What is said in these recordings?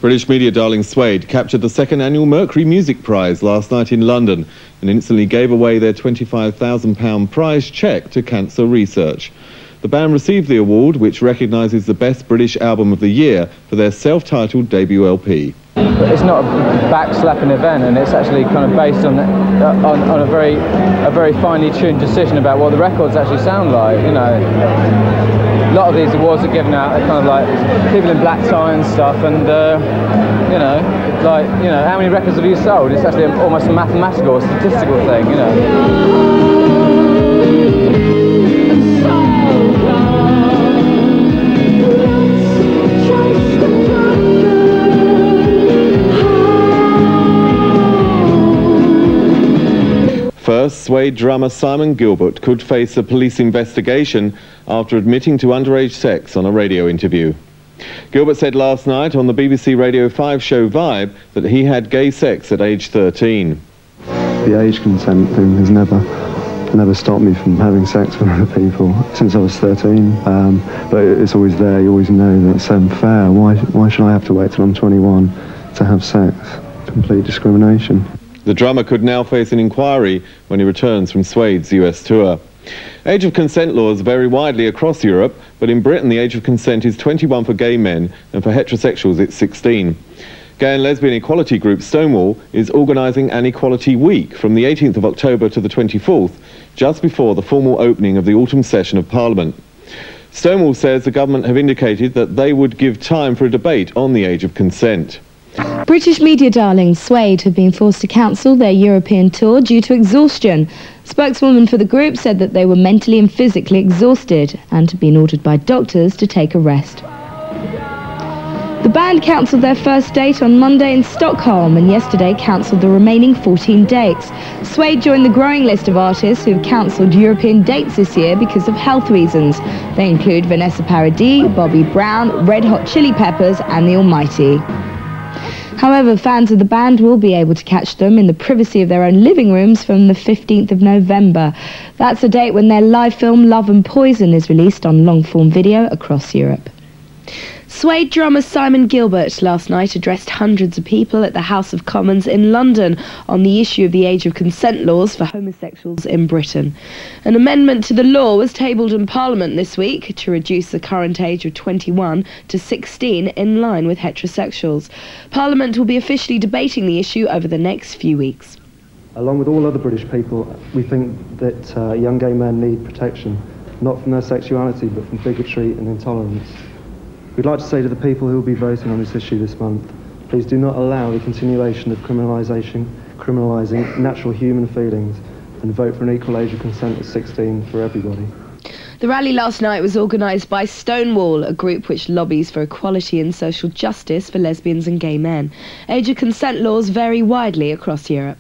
British media darling SUEDE captured the second annual Mercury Music Prize last night in London and instantly gave away their £25,000 prize cheque to cancer research. The band received the award, which recognises the best British album of the year for their self-titled debut LP. It's not a backslapping event, and it's actually kind of based on a very finely tuned decision about what the records actually sound like. You know, a lot of these awards are given out, they're kind of like people in black tie and stuff, and you know, like, you know, how many records have you sold? It's actually almost a mathematical, a statistical thing, you know. First, SUEDE drummer Simon Gilbert could face a police investigation after admitting to underage sex on a radio interview. Gilbert said last night on the BBC Radio 5 show Vibe that he had gay sex at age 13. The age consent thing has never stopped me from having sex with other people since I was 13, but it's always there. You always know that it's unfair. Why should I have to wait till I'm 21 to have sex? Complete discrimination. The drummer could now face an inquiry when he returns from SUEDE's US tour. Age of consent laws vary widely across Europe, but in Britain the age of consent is 21 for gay men, and for heterosexuals it's 16. Gay and lesbian equality group Stonewall is organising an Equality Week from the 18th of October to the 24th, just before the formal opening of the autumn session of Parliament. Stonewall says the government have indicated that they would give time for a debate on the age of consent. British media darlings SUEDE have been forced to cancel their European tour due to exhaustion. Spokeswoman for the group said that they were mentally and physically exhausted and had been ordered by doctors to take a rest. The band cancelled their first date on Monday in Stockholm and yesterday cancelled the remaining 14 dates. SUEDE joined the growing list of artists who have cancelled European dates this year because of health reasons. They include Vanessa Paradis, Bobby Brown, Red Hot Chili Peppers and The Almighty. However, fans of the band will be able to catch them in the privacy of their own living rooms from the 15th of November. That's the date when their live film Love and Poison is released on long-form video across Europe. SUEDE drummer Simon Gilbert last night addressed hundreds of people at the House of Commons in London on the issue of the age of consent laws for homosexuals in Britain. An amendment to the law was tabled in Parliament this week to reduce the current age of 21 to 16 in line with heterosexuals. Parliament will be officially debating the issue over the next few weeks. Along with all other British people, we think that young gay men need protection, not from their sexuality, but from bigotry and intolerance. We'd like to say to the people who will be voting on this issue this month, please do not allow the continuation of criminalising natural human feelings, and vote for an equal age of consent of 16 for everybody. The rally last night was organised by Stonewall, a group which lobbies for equality and social justice for lesbians and gay men. Age of consent laws vary widely across Europe.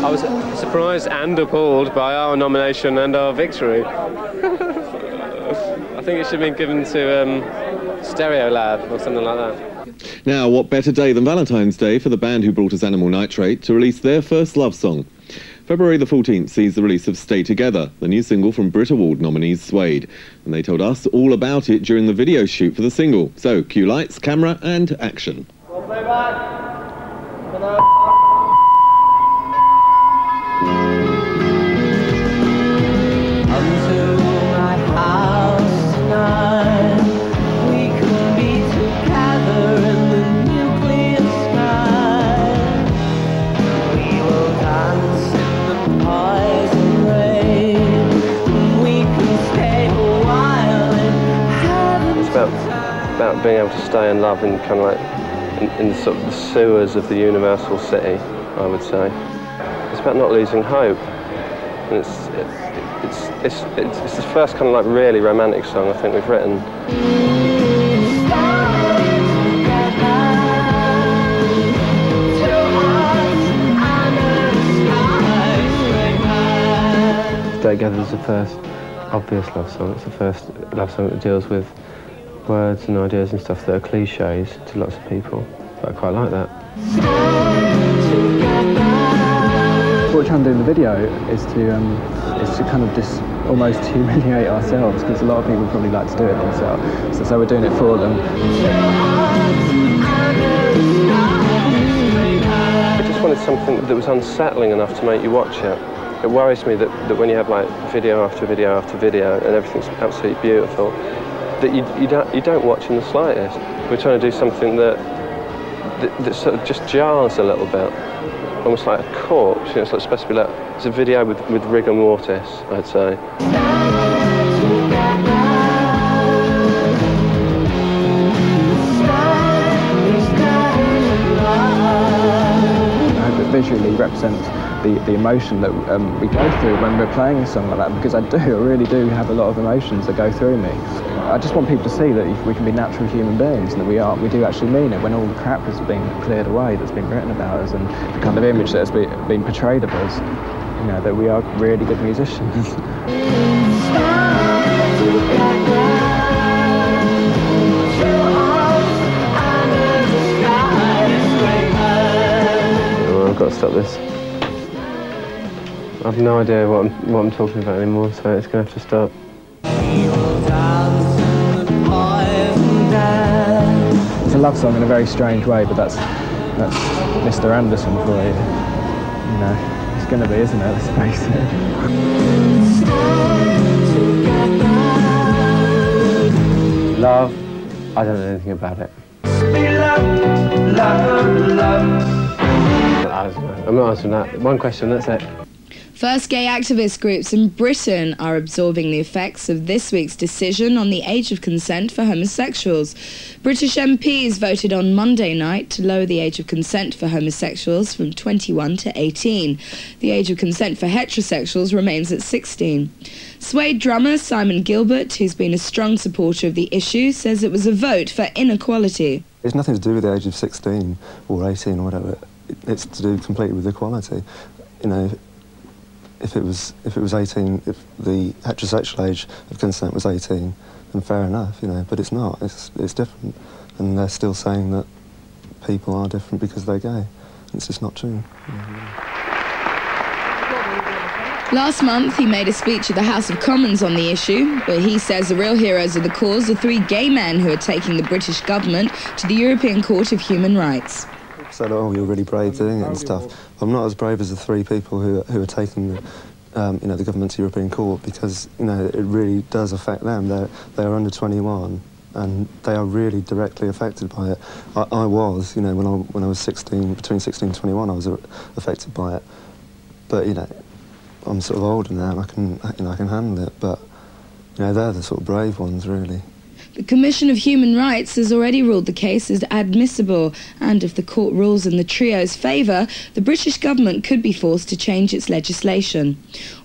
I was surprised and appalled by our nomination and our victory. I think it should have been given to Stereo Lab or something like that. Now, what better day than Valentine's Day for the band who brought us Animal Nitrate to release their first love song. February the 14th sees the release of Stay Together, the new single from Brit Award nominees SUEDE. And they told us all about it during the video shoot for the single. So, cue lights, camera and action. About being able to stay in love in kind of like in sort of the sewers of the universal city, I would say. It's about not losing hope, and it's the first kind of like really romantic song I think we've written. Stay Together is the first obvious love song. It's the first love song that deals with words and ideas and stuff that are cliches to lots of people, but I quite like that. we're trying to do in the video is to kind of just almost humiliate ourselves, because a lot of people probably like to do it themselves. So we're doing it for them. I just wanted something that was unsettling enough to make you watch it. It worries me that when you have like video after video after video and everything's absolutely beautiful, that you don't watch in the slightest. We're trying to do something that sort of just jars a little bit, almost like a corpse. You know, it's like supposed to be like, it's a video with rigor mortis, I'd say. I hope it visually represents the emotion that we go through when we're playing a song like that, because I really do have a lot of emotions that go through me. I just want people to see that we can be natural human beings, and that we do actually mean it when all the crap has been cleared away that's been written about us, and the kind of image that has been portrayed of us, you know, that we are really good musicians. Oh, I've got to stop this. I've no idea what I'm talking about anymore, so it's going to have to stop. It's a love song in a very strange way, but that's Mr. Anderson for you. You know, it's going to be, isn't it? Let's face it. Love, I don't know anything about it. I'm not answering that. One question, that's it. First gay activist groups in Britain are absorbing the effects of this week's decision on the age of consent for homosexuals. British MPs voted on Monday night to lower the age of consent for homosexuals from 21 to 18. The age of consent for heterosexuals remains at 16. SUEDE drummer Simon Gilbert, who's been a strong supporter of the issue, says it was a vote for inequality. It's nothing to do with the age of 16 or 18 or whatever. It's to do completely with equality. You know, if it was 18, if the heterosexual age of consent was 18, then fair enough, you know, but it's not. It's different, and they're still saying that people are different because they're gay. It's just not true. Last month, he made a speech at the House of Commons on the issue, but he says the real heroes of the cause are 3 gay men who are taking the British government to the European Court of Human Rights. Said, oh, you're really brave doing it and stuff. I'm not as brave as the 3 people who are taking the, you know, the government to European Court, because, you know, it really does affect them. They're under 21, and they are really directly affected by it. I was, you know, when I was 16, between 16 and 21, I was affected by it. But, you know, I'm sort of older now, and I can handle it. But, you know, they're the sort of brave ones, really. The Commission of Human Rights has already ruled the case as admissible, and if the court rules in the trio's favour, the British government could be forced to change its legislation.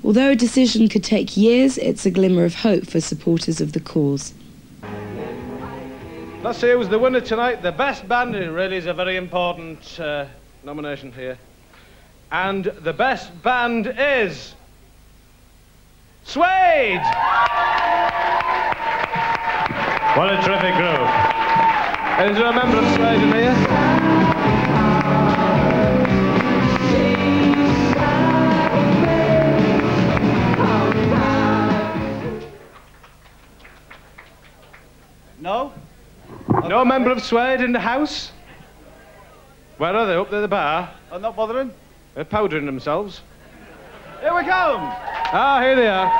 Although a decision could take years, it's a glimmer of hope for supporters of the cause. Let's see who's the winner tonight. The best band, it really is a very important nomination here. And the best band is SUEDE! What a terrific group. Is there a member of SUEDE in here? No? No member of SUEDE in the house? Where are they? Up there at the bar? I'm not bothering. They're powdering themselves. Here we come! Ah, here they are.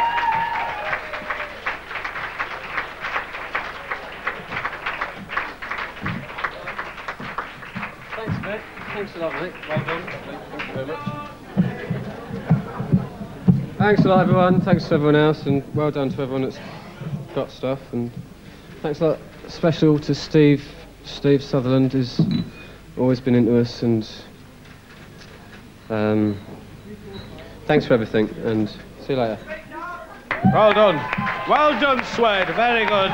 Thanks, mate. Thanks a lot, mate. Well done. Thank you very much. Thanks a lot, everyone. Thanks to everyone else, and well done to everyone that's got stuff. And thanks a lot, special to Steve Sutherland, who's always been into us, and thanks for everything, and see you later. Well done. Well done, SUEDE. Very good.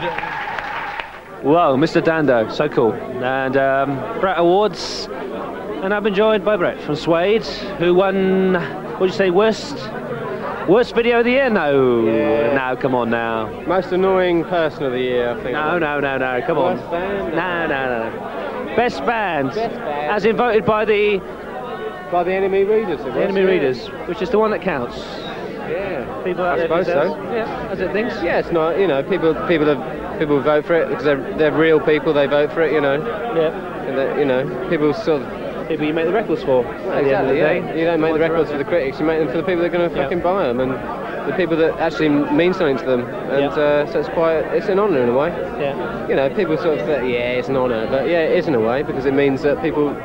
Whoa, Mr. Dando, so cool. And Brat Awards, and I've been joined by Brett from SUEDE, who won, what did you say, worst video of the year? No, yeah. No, come on now. Most annoying person of the year, I think. No, come on. Worst band? No. Best band. Best band. As in voted by the By the enemy readers, it was. The enemy readers, which is the one that counts. Yeah. People out I there suppose so. Yeah, as it thinks. Yeah, it's not, you know, people vote for it because they're real people, they vote for it, you know. Yeah. And you know, people sort of... People you make the records for. Well, exactly, yeah. You don't make the records for the critics, you make them for the people that are going to fucking buy them, and the people that actually mean something to them. And so it's an honour in a way. Yeah. You know, people sort of think, yeah, it's an honour, but yeah, it is in a way, because it means that people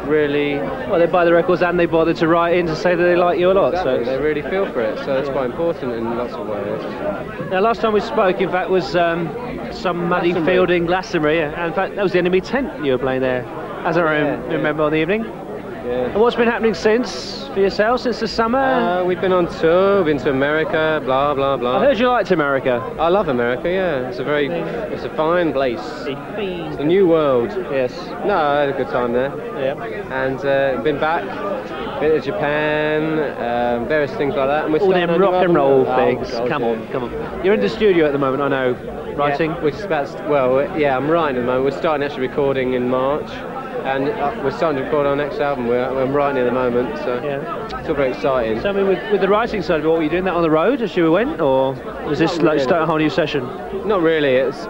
really... Well, they buy the records and they bother to write in to say that they like you a lot. Exactly, so they really feel for it, so it's quite important in lots of ways. Now, last time we spoke, in fact, was some muddy field in Glastonbury. In fact, that was the enemy tent you were playing there, as I remember on the evening. Yeah. And what's been happening since, for yourself, since the summer? We've been on tour, we've been to America, blah, blah, blah. I heard you liked America. I love America, yeah. It's a fine place. It's a new world. Yes. No, I had a good time there. Yeah. And been back, been to Japan, various things like that. And we're all them rock and roll things. Oh, come on. You're in the studio at the moment, I know, writing? Yeah, which is about, I'm writing at the moment. We're starting actually recording in March. And we're starting to record our next album. I'm writing at the moment, so it's all very exciting. So, I mean, with the writing side of it, what were you doing that on the road as you went, or was this like start a whole new session? Not really. It's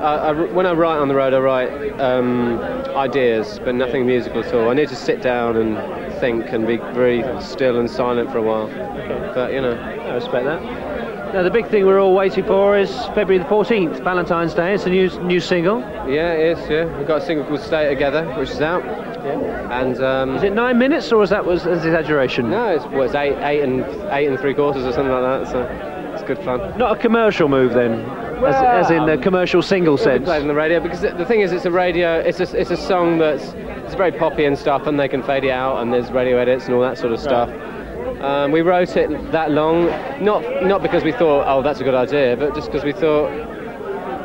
when I write on the road, I write ideas, but nothing musical at all. I need to sit down and think and be very still and silent for a while. Okay. But you know, I respect that. Now, the big thing we're all waiting for is February the 14th, Valentine's Day. It's a new single. Yeah, it is, yeah. We've got a single called Stay Together, which is out. Yeah. And is it 9 minutes, or was that an exaggeration? No, it's 8 and 3/4 or something like that, so it's good fun. Not a commercial move then, as in the commercial single sense? Played on the radio, because the thing is, it's a song it's very poppy and stuff, and they can fade it out, and there's radio edits and all that sort of stuff. We wrote it that long, not because we thought, oh, that's a good idea, but just because we thought,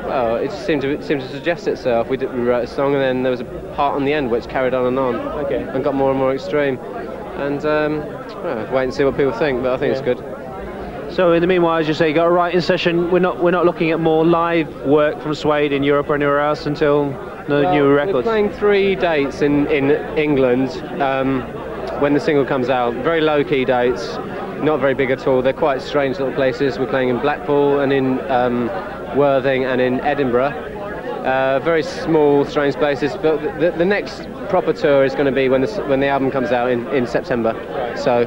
well, it just seemed to suggest itself. We wrote a song, and then there was a part on the end which carried on, and got more and more extreme. And wait and see what people think, but I think it's good. So in the meanwhile, as you say, you got a writing session. We're not looking at more live work from Suede in Europe or anywhere else until the new records. We're playing 3 dates in England. When the single comes out, very low-key dates, not very big at all. They're quite strange little places. We're playing in Blackpool and in Worthing and in Edinburgh. Very small, strange places. But the next proper tour is going to be when the album comes out in September. So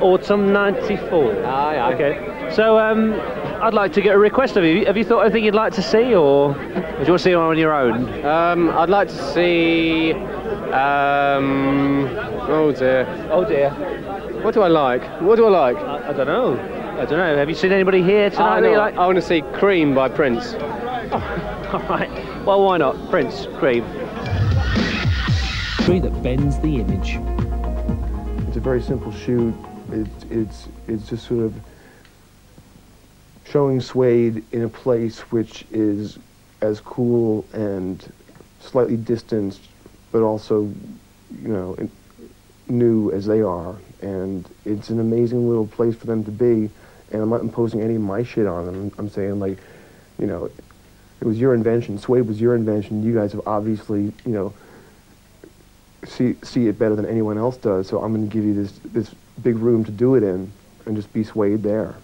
autumn '94. Aye. Okay. So I'd like to get a request of you. Have you thought of anything you'd like to see, or do you want to see it on your own? I'd like to see. Oh dear. What do I like? I don't know. Have you seen anybody here tonight that you like? I want to see Cream by Prince. Oh, all right. Well, why not? Prince, Cream. Tree that bends the image. It's a very simple shoot. It's just sort of showing Suede in a place which is as cool and slightly distanced, but also, you know, new as they are. And it's an amazing little place for them to be. And I'm not imposing any of my shit on them. I'm saying, like, you know, it was your invention. Suede was your invention. You guys have obviously, you know, see it better than anyone else does. So I'm going to give you this big room to do it in, and just be Suede there.